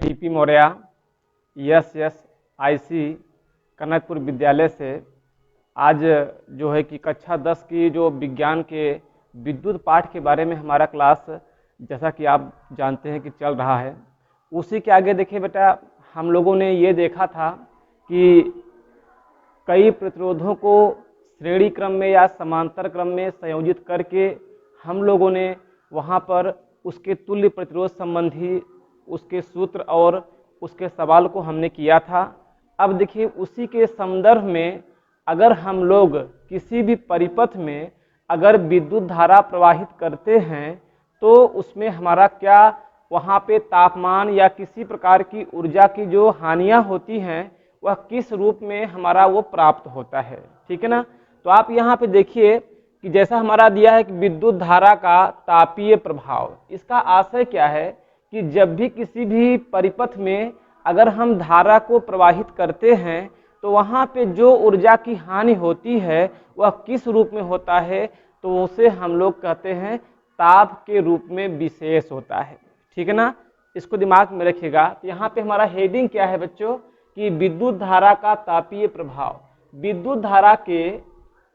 TP Maurya SSIC Kanakpur विद्यालय से आज जो है कि कक्षा 10 की जो विज्ञान के विद्युत पाठ के बारे में हमारा क्लास जैसा कि आप जानते हैं कि चल रहा है। उसी के आगे देखिए बेटा, हम लोगों ने ये देखा था कि कई प्रतिरोधों को श्रेणी क्रम में या समांतर क्रम में संयोजित करके हम लोगों ने वहाँ पर उसके तुल्य प्रतिरोध संबंधी उसके सूत्र और उसके सवाल को हमने किया था। अब देखिए उसी के संदर्भ में अगर हम लोग किसी भी परिपथ में अगर विद्युत धारा प्रवाहित करते हैं तो उसमें हमारा क्या वहाँ पे तापमान या किसी प्रकार की ऊर्जा की जो हानियाँ होती हैं वह किस रूप में हमारा वो प्राप्त होता है। ठीक है ना। तो आप यहाँ पे देखिए कि जैसा हमारा दिया है कि विद्युत धारा का तापीय प्रभाव, इसका आशय क्या है कि जब भी किसी भी परिपथ में अगर हम धारा को प्रवाहित करते हैं तो वहाँ पे जो ऊर्जा की हानि होती है वह किस रूप में होता है, तो उसे हम लोग कहते हैं ताप के रूप में विशेष होता है। ठीक है ना, इसको दिमाग में रखिएगा। तो यहाँ पे हमारा हेडिंग क्या है बच्चों कि विद्युत धारा का तापीय प्रभाव। विद्युत धारा के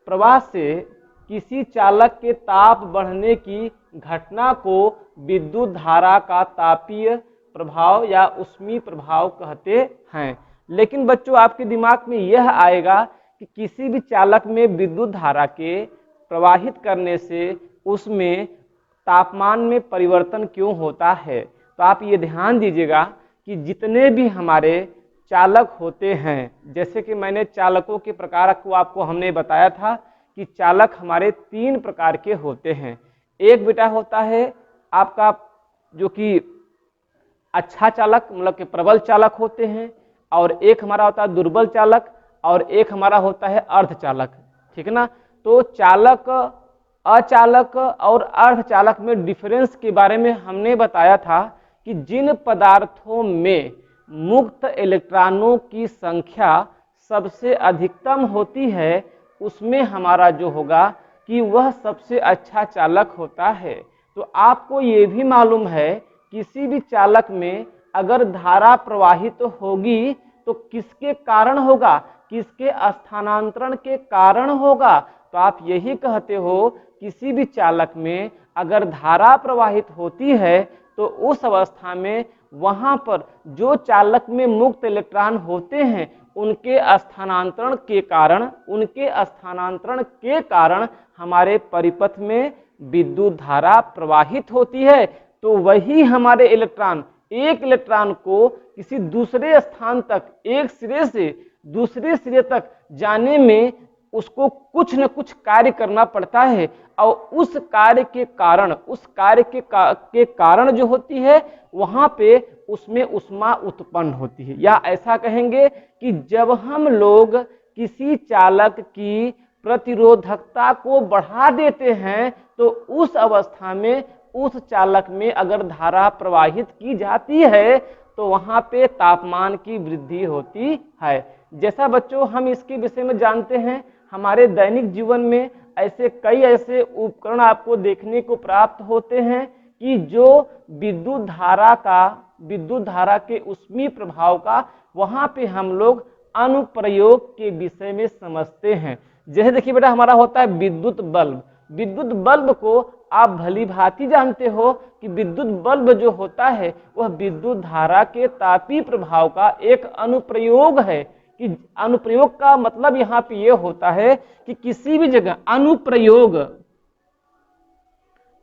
प्रवाह से किसी चालक के ताप बढ़ने की घटना को विद्युत धारा का तापीय प्रभाव या ऊष्मीय प्रभाव कहते हैं। लेकिन बच्चों आपके दिमाग में यह आएगा कि किसी भी चालक में विद्युत धारा के प्रवाहित करने से उसमें तापमान में परिवर्तन क्यों होता है। तो आप ये ध्यान दीजिएगा कि जितने भी हमारे चालक होते हैं, जैसे कि मैंने चालकों के प्रकार को आपको हमने बताया था कि चालक हमारे 3 प्रकार के होते हैं। एक बेटा होता है आपका जो कि अच्छा चालक मतलब कि प्रबल चालक होते हैं, और एक हमारा होता है दुर्बल चालक, और एक हमारा होता है अर्धचालक। ठीक है ना। तो चालक, अचालक और अर्धचालक में डिफरेंस के बारे में हमने बताया था कि जिन पदार्थों में मुक्त इलेक्ट्रॉनों की संख्या सबसे अधिकतम होती है उसमें हमारा जो होगा कि वह सबसे अच्छा चालक होता है। तो आपको ये भी मालूम है किसी भी चालक में अगर धारा प्रवाहित होगी तो किसके कारण होगा, किसके स्थानांतरण के कारण होगा। तो आप यही कहते हो किसी भी चालक में अगर धारा प्रवाहित होती है तो उस अवस्था में वहां पर जो चालक में मुक्त इलेक्ट्रॉन होते हैं उनके स्थानांतरण के कारण हमारे परिपथ में विद्युत धारा प्रवाहित होती है। तो वही हमारे इलेक्ट्रॉन, एक इलेक्ट्रॉन को किसी दूसरे स्थान तक, एक सिरे से दूसरे सिरे तक जाने में उसको कुछ न कुछ कार्य करना पड़ता है, और उस कार्य के कारण जो होती है वहां पे उसमें ऊष्मा उत्पन्न होती है। या ऐसा कहेंगे कि जब हम लोग किसी चालक की प्रतिरोधकता को बढ़ा देते हैं तो उस अवस्था में उस चालक में अगर धारा प्रवाहित की जाती है तो वहां पे तापमान की वृद्धि होती है। जैसा बच्चों हम इसके विषय में जानते हैं, हमारे दैनिक जीवन में कई ऐसे उपकरण आपको देखने को प्राप्त होते हैं कि जो विद्युत धारा के ऊष्मीय प्रभाव का वहां पे हम लोग अनुप्रयोग के विषय में समझते हैं। जैसे देखिए बेटा हमारा होता है विद्युत बल्ब। विद्युत बल्ब को आप भली भांति जानते हो कि विद्युत बल्ब जो होता है वह विद्युत धारा के तापीय प्रभाव का एक अनुप्रयोग है। कि अनुप्रयोग का मतलब यहाँ पे ये होता है कि किसी भी जगह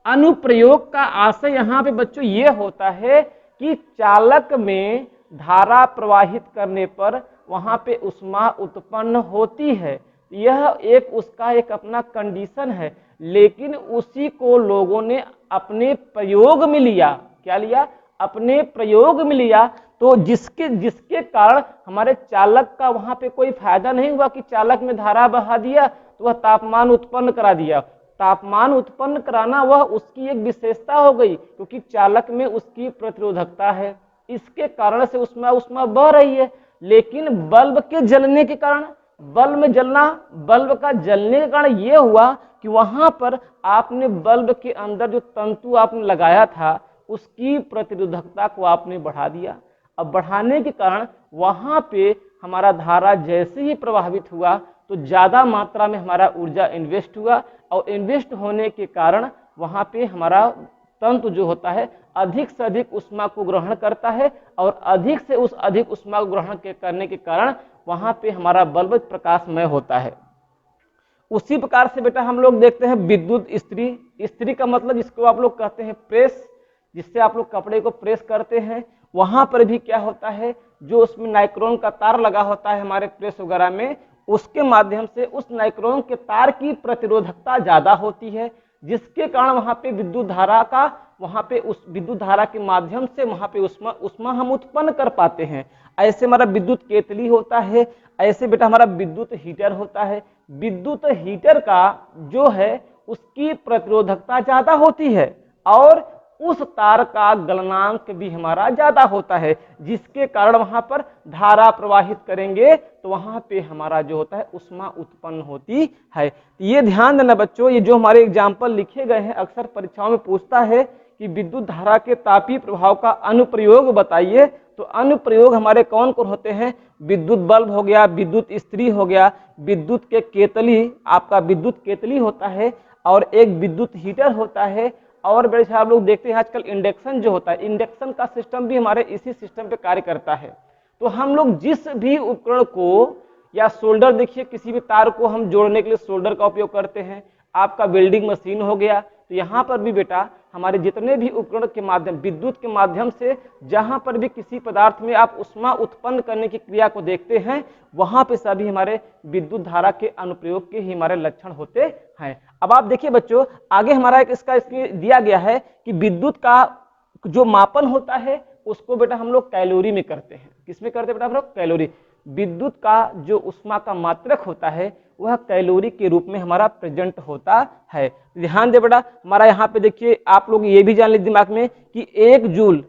अनुप्रयोग का आशय यहाँ पे बच्चों ये होता है कि चालक में धारा प्रवाहित करने पर वहां पे ऊष्मा उत्पन्न होती है। यह उसका एक अपना कंडीशन है, लेकिन उसी को लोगों ने अपने प्रयोग में लिया। क्या लिया? अपने प्रयोग में लिया। तो जिसके कारण हमारे चालक का वहां पे कोई फायदा नहीं हुआ कि चालक में धारा बहा दिया तो वह तापमान उत्पन्न करा दिया। तापमान उत्पन्न कराना वह उसकी एक विशेषता हो गई, क्योंकि चालक में उसकी प्रतिरोधकता है, इसके कारण से उष्मा बह रही है। लेकिन बल्ब के जलने के कारण, बल्ब का जलने के कारण यह हुआ कि वहां पर आपने बल्ब के अंदर जो तंतु आपने लगाया था उसकी प्रतिरोधकता को आपने बढ़ा दिया। अब बढ़ाने के कारण वहां पे हमारा धारा जैसे ही प्रभावित हुआ तो ज्यादा मात्रा में हमारा ऊर्जा इन्वेस्ट हुआ, और इन्वेस्ट होने के कारण वहां पे हमारा तंतु जो होता है अधिक से अधिक ऊष्मा को ग्रहण करता है, और अधिक से अधिक ऊष्मा को ग्रहण करने के कारण वहां पे हमारा बल्ब प्रकाशमय होता है। उसी प्रकार से बेटा हम लोग देखते हैं विद्युत इस्त्री। इस्त्री का मतलब जिसको आप लोग कहते हैं प्रेस, जिससे आप लोग कपड़े को प्रेस करते हैं, वहां पर भी क्या होता है, जो उसमें नाइक्रोन का तार लगा होता है हमारे प्रेस वगैरह में, उसके माध्यम से उस नाइक्रोन के तार की प्रतिरोधकता ज्यादा होती है, जिसके कारण वहां पे विद्युत धारा का, वहां पे उस विद्युत धारा के माध्यम से वहां पे उष्मा हम उत्पन्न कर पाते हैं। ऐसे हमारा विद्युत केतली होता है, ऐसे बेटा हमारा विद्युत हीटर होता है। विद्युत हीटर का जो है उसकी प्रतिरोधकता ज्यादा होती है, और उस तार का गलनांक भी हमारा ज्यादा होता है, जिसके कारण वहां पर धारा प्रवाहित करेंगे तो वहां पे हमारा जो होता है उष्मा उत्पन्न होती है। ये ध्यान देना बच्चों, ये जो हमारे एग्जाम्पल लिखे गए हैं अक्सर परीक्षाओं में पूछता है कि विद्युत धारा के तापीय प्रभाव का अनुप्रयोग बताइए। तो अनुप्रयोग हमारे कौन कौन होते हैं, विद्युत बल्ब हो गया, विद्युत इस्त्री हो गया, विद्युत के केतली, आपका विद्युत केतली होता है, और एक विद्युत हीटर होता है। और बड़े साहब लोग देखते हैं आजकल इंडक्शन जो होता है, इंडक्शन का सिस्टम भी हमारे इसी सिस्टम पे कार्य करता है। तो हम लोग जिस भी उपकरण को, या सोल्डर देखिए, किसी भी तार को हम जोड़ने के लिए सोल्डर का उपयोग करते हैं। आपका वेल्डिंग मशीन हो गया, तो यहाँ पर भी बेटा हमारे जितने भी उपकरण के माध्यम, विद्युत के माध्यम से जहां पर भी किसी पदार्थ में आप उष्मा उत्पन्न करने की क्रिया को देखते हैं, वहां पे सभी हमारे विद्युत धारा के अनुप्रयोग के ही हमारे लक्षण होते हैं। अब आप देखिए बच्चों, आगे हमारा एक इसका दिया गया है कि विद्युत का जो मापन होता है उसको बेटा हम लोग कैलोरी में करते हैं। किसमें करते हैं बेटा हम लोग? कैलोरी। विद्युत का जो उष्मा का मात्रक होता है वह कैलोरी के रूप में हमारा प्रेजेंट होता है। ध्यान दे बेटा, हमारा यहाँ पे देखिए, आप लोग ये भी जान लीजिए दिमाग में कि एक जूल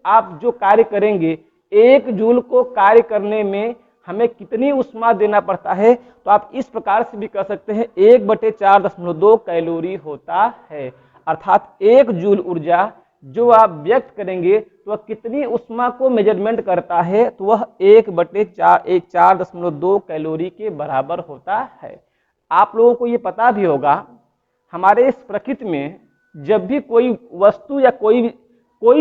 आप जो कार्य करेंगे, एक जूल को कार्य करने में हमें कितनी उष्मा देना पड़ता है, तो आप इस प्रकार से भी कह सकते हैं 1/4.2 कैलोरी होता है। अर्थात एक जूल ऊर्जा जो आप व्यक्त करेंगे तो वह कितनी उष्मा को मेजरमेंट करता है, तो वह 1/4.2 कैलोरी के बराबर होता है। आप लोगों को ये पता भी होगा, हमारे इस प्रकृति में जब भी कोई वस्तु या कोई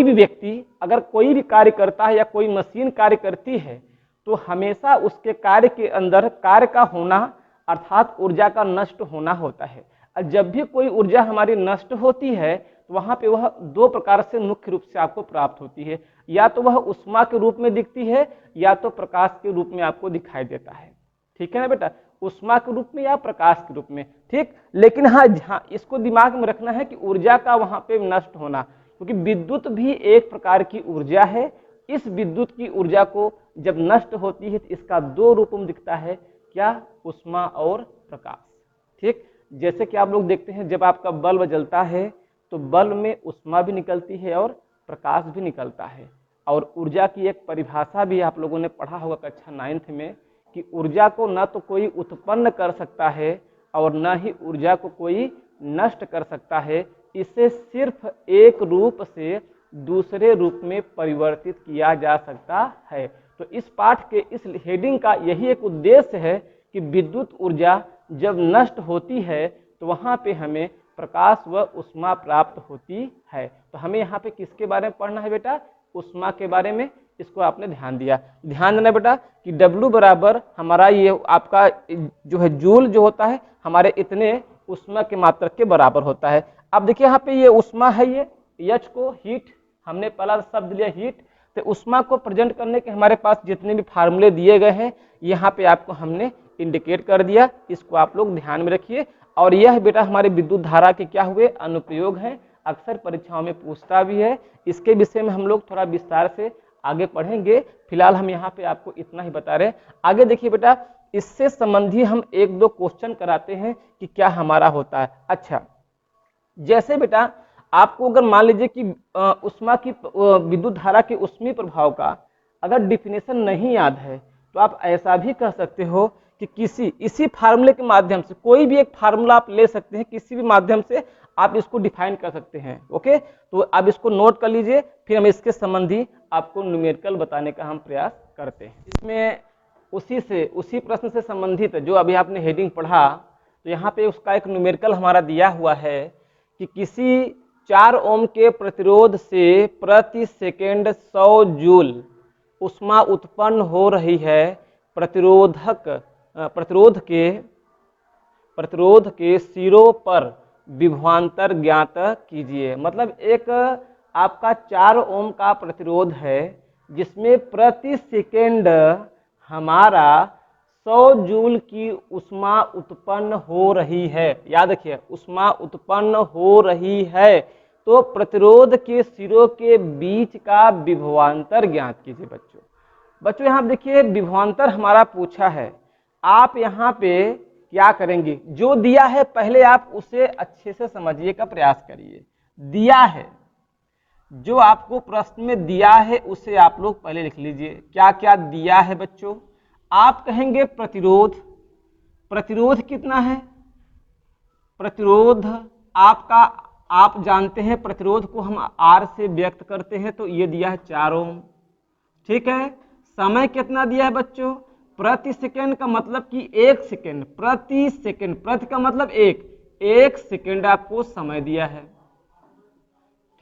भी व्यक्ति अगर कोई भी कार्य करता है या कोई मशीन कार्य करती है, तो हमेशा उसके कार्य के अंदर कार्य का होना अर्थात ऊर्जा का नष्ट होना होता है। और जब भी कोई ऊर्जा हमारी नष्ट होती है तो वहां पे वह दो प्रकार से मुख्य रूप से आपको प्राप्त होती है, या तो वह उष्मा के रूप में दिखती है या तो प्रकाश के रूप में आपको दिखाई देता है। ठीक है ना बेटा, उष्मा के रूप में या प्रकाश के रूप में। ठीक, लेकिन हाँ इसको दिमाग में रखना है कि ऊर्जा का वहां पे नष्ट होना, क्योंकि विद्युत भी एक प्रकार की ऊर्जा है। इस विद्युत की ऊर्जा को जब नष्ट होती है तो इसका दो रूप में दिखता है, क्या? उष्मा और प्रकाश। ठीक, जैसे कि आप लोग देखते हैं जब आपका बल्ब जलता है तो बल्ब में उष्मा भी निकलती है और प्रकाश भी निकलता है। और ऊर्जा की एक परिभाषा भी आप लोगों ने पढ़ा होगा कक्षा 9th में, कि ऊर्जा को न तो कोई उत्पन्न कर सकता है और न ही ऊर्जा को कोई नष्ट कर सकता है। इसे सिर्फ एक रूप से दूसरे रूप में परिवर्तित किया जा सकता है। तो इस पाठ के इस हेडिंग का यही एक उद्देश्य है कि विद्युत ऊर्जा जब नष्ट होती है तो वहां पे हमें प्रकाश व उष्मा प्राप्त होती है। तो हमें यहाँ पे किसके बारे में पढ़ना है बेटा? उष्मा के बारे में। इसको आपने ध्यान दिया, ध्यान देना बेटा कि W बराबर हमारा ये आपका जो है जूल जो होता है हमारे इतने उष्मा के मात्रक के बराबर होता है। अब देखिए यहाँ पे ये उष्मा है, ये H को हीट, हमने पहला शब्द लिया हीट। तो उष्मा को प्रेजेंट करने के हमारे पास जितने भी फार्मूले दिए गए हैं यहाँ पे आपको हमने इंडिकेट कर दिया, इसको आप लोग ध्यान में रखिए। और यह बेटा हमारे विद्युत धारा के क्या हुए? अनुप्रयोग हैं, अक्सर परीक्षाओं में पूछता भी है। इसके विषय में हम लोग थोड़ा विस्तार से आगे पढ़ेंगे, फिलहाल हम यहाँ पे आपको इतना ही बता रहे हैं। आगे देखिए बेटा, इससे संबंधी हम एक दो क्वेश्चन कराते हैं कि क्या हमारा होता है। अच्छा, जैसे बेटा आपको अगर मान लीजिए कि उष्मा की विद्युत धारा के ऊष्मीय प्रभाव का अगर डिफिनेशन नहीं याद है तो आप ऐसा भी कह सकते हो कि इसी फार्मूले के माध्यम से, कोई भी एक फार्मूला आप ले सकते हैं, किसी भी माध्यम से आप इसको डिफाइन कर सकते हैं। ओके, तो अब इसको नोट कर लीजिए, फिर हम इसके संबंधी आपको न्यूमेरिकल बताने का हम प्रयास करते हैं। इसमें उसी प्रश्न से संबंधित जो अभी आपने हेडिंग पढ़ा, तो यहाँ पे उसका एक न्यूमेरिकल हमारा दिया हुआ है कि किसी 4 ओम के प्रतिरोध से प्रति सेकेंड 100 जूल ऊष्मा उत्पन्न हो रही है, प्रतिरोध के सिरों पर विभवांतर ज्ञात कीजिए। मतलब एक आपका 4 ओम का प्रतिरोध है जिसमें प्रति सेकेंड हमारा 100 जूल की ऊष्मा उत्पन्न हो रही है। याद रखिए, ऊष्मा उत्पन्न हो रही है, तो प्रतिरोध के सिरों के बीच का विभवांतर ज्ञात कीजिए। बच्चों यहाँ देखिए विभवांतर हमारा पूछा है। आप यहाँ पे क्या करेंगे, जो दिया है पहले आप उसे अच्छे से समझिए का प्रयास करिए। दिया है, जो आपको प्रश्न में दिया है उसे आप लोग पहले लिख लीजिए। क्या क्या दिया है बच्चों, आप कहेंगे प्रतिरोध कितना है, प्रतिरोध आपका, आप जानते हैं प्रतिरोध को हम R से व्यक्त करते हैं, तो ये दिया है 4 ओम। ठीक है, समय कितना दिया है बच्चों, प्रति सेकेंड का मतलब कि 1 सेकेंड, प्रति सेकेंड, प्रति का मतलब 1 सेकेंड आपको समय दिया है।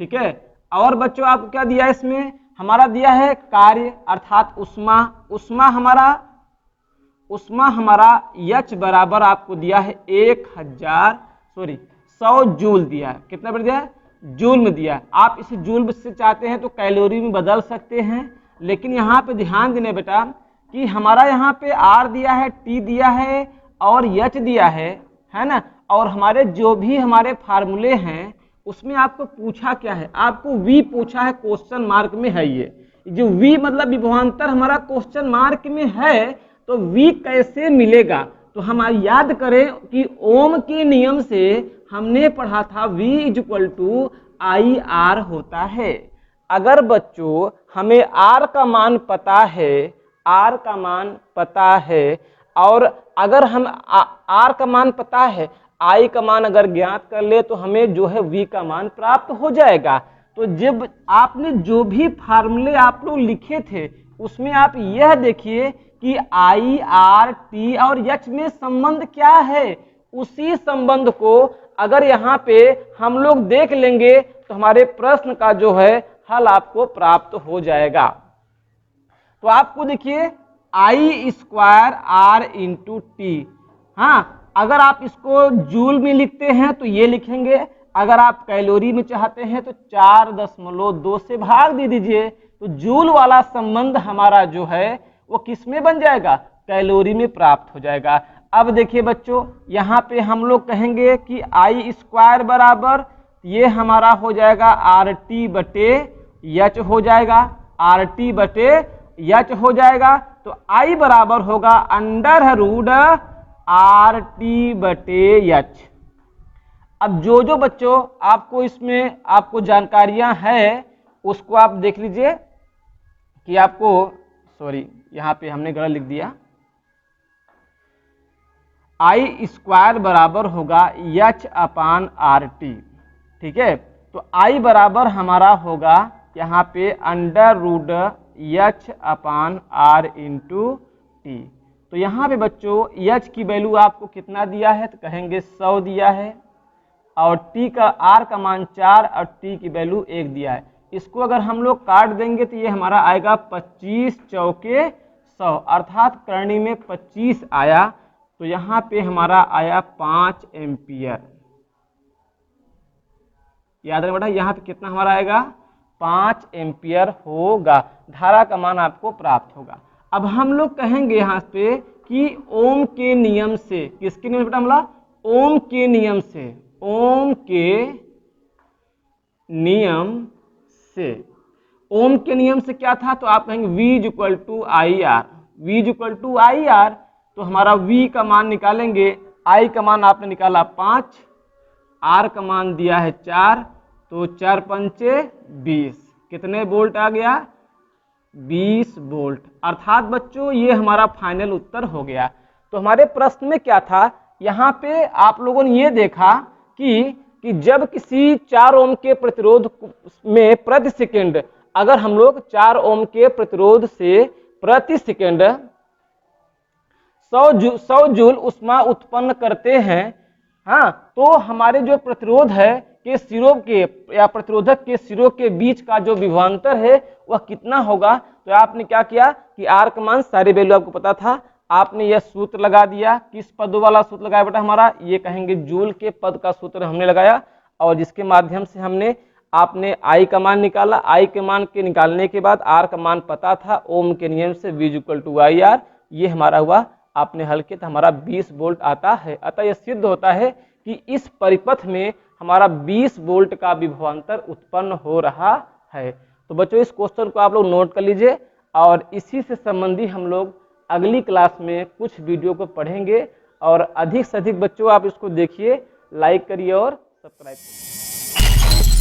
ठीक है, और बच्चों आपको क्या दिया है, इसमें हमारा दिया है कार्य अर्थात ऊष्मा हमारा H बराबर आपको दिया है 100 जूल दिया है। कितना बढ़ दिया है, जूल में दिया है। आप इसे जूल से चाहते हैं तो कैलोरी में बदल सकते हैं, लेकिन यहाँ पे ध्यान देने बेटा कि हमारा यहाँ पे R दिया है, T दिया है और H दिया है ना। और हमारे जो भी हमारे फार्मूले हैं उसमें आपको पूछा क्या है, आपको V पूछा है, क्वेश्चन मार्क में है। ये जो V मतलब विभवांतर हमारा क्वेश्चन मार्क में है, तो V कैसे मिलेगा, तो हम याद करें कि ओम के नियम से हमने पढ़ा था V = IR होता है। अगर बच्चों हमें R का मान पता है, और अगर हम R का मान पता है, I का मान अगर ज्ञात कर ले तो हमें जो है V का मान प्राप्त हो जाएगा। तो जब आपने जो भी फार्मूले आप लोग लिखे थे उसमें आप यह देखिए कि I, R, T और H में संबंध क्या है, उसी संबंध को अगर यहाँ पे हम लोग देख लेंगे तो हमारे प्रश्न का जो है हल आपको प्राप्त हो जाएगा। तो आपको देखिए I² R × T। हाँ, अगर आप इसको जूल में लिखते हैं तो ये लिखेंगे, अगर आप कैलोरी में चाहते हैं तो 4.2 से भाग दे दीजिए, तो जूल वाला संबंध हमारा जो है वो किस में बन जाएगा, कैलोरी में प्राप्त हो जाएगा। अब देखिए बच्चों यहाँ पे हम लोग कहेंगे कि I² बराबर ये हमारा हो जाएगा RT/H हो जाएगा, RT/H हो जाएगा। तो I बराबर होगा √RT/H। अब जो बच्चों आपको इसमें आपको जानकारियां हैं उसको आप देख लीजिए कि आपको, सॉरी यहाँ पे हमने गलत लिख दिया, I² बराबर होगा H/RT। ठीक है, तो I बराबर हमारा होगा यहाँ पे √H/R × T। तो यहाँ पे बच्चों H की वैल्यू आपको कितना दिया है, तो कहेंगे 100 दिया है, और T का R का मान 4 और T की वैल्यू 1 दिया है। इसको अगर हम लोग काट देंगे तो ये हमारा आएगा 25 चौके 100, अर्थात करनी में 25 आया, तो यहाँ पे हमारा आया 5 एम्पियर। याद रखें बेटा, यहाँ पे कितना हमारा आएगा, 5 एम्पियर होगा, धारा का मान आपको प्राप्त होगा। अब हम लोग कहेंगे यहाँ पे कि ओम के नियम से, किसके नियम से बेटा हमारा, ओम के नियम से, ओम के नियम से क्या था, तो आप कहेंगे V = IR, V = IR, तो हमारा V का मान निकालेंगे, I का मान आपने निकाला 5, R का मान दिया है 4, तो 4 पंचे 20, कितने वोल्ट आ गया, 20 वोल्ट। अर्थात बच्चों ये हमारा फाइनल उत्तर हो गया। तो हमारे प्रश्न में क्या था, यहाँ पे आप लोगों ने ये देखा कि कि जब किसी 4 ओम के प्रतिरोध में प्रति सेकंड, अगर हम लोग 4 ओम के प्रतिरोध से प्रति सेकंड 100 जूल ऊष्मा उत्पन्न करते हैं, हाँ, तो हमारे जो प्रतिरोध है के सिरों के या प्रतिरोधक के सिरों के बीच का जो विभवांतर है वह कितना होगा। तो आपने क्या किया कि आर का मान सारे वैल्यू आपको पता था, आपने यह सूत्र लगा दिया। किस पद वाला सूत्र लगाया बेटा हमारा, ये कहेंगे जूल के पद का सूत्र हमने लगाया, और जिसके माध्यम से हमने आपने आई का मान निकाला। आई के मान के निकालने के बाद आर का मान पता था, ओम के नियम से V equal to I R, ये हमारा हुआ। आपने हल किया तो हमारा 20 वोल्ट आता है। अतः यह सिद्ध होता है कि इस परिपथ में हमारा 20 वोल्ट का विभवांतर उत्पन्न हो रहा है। तो बच्चों इस क्वेश्चन को आप लोग नोट कर लीजिए, और इसी से संबंधी हम लोग अगली क्लास में कुछ वीडियो को पढ़ेंगे। और अधिक से अधिक बच्चों आप इसको देखिए, लाइक करिए और सब्सक्राइब करिए।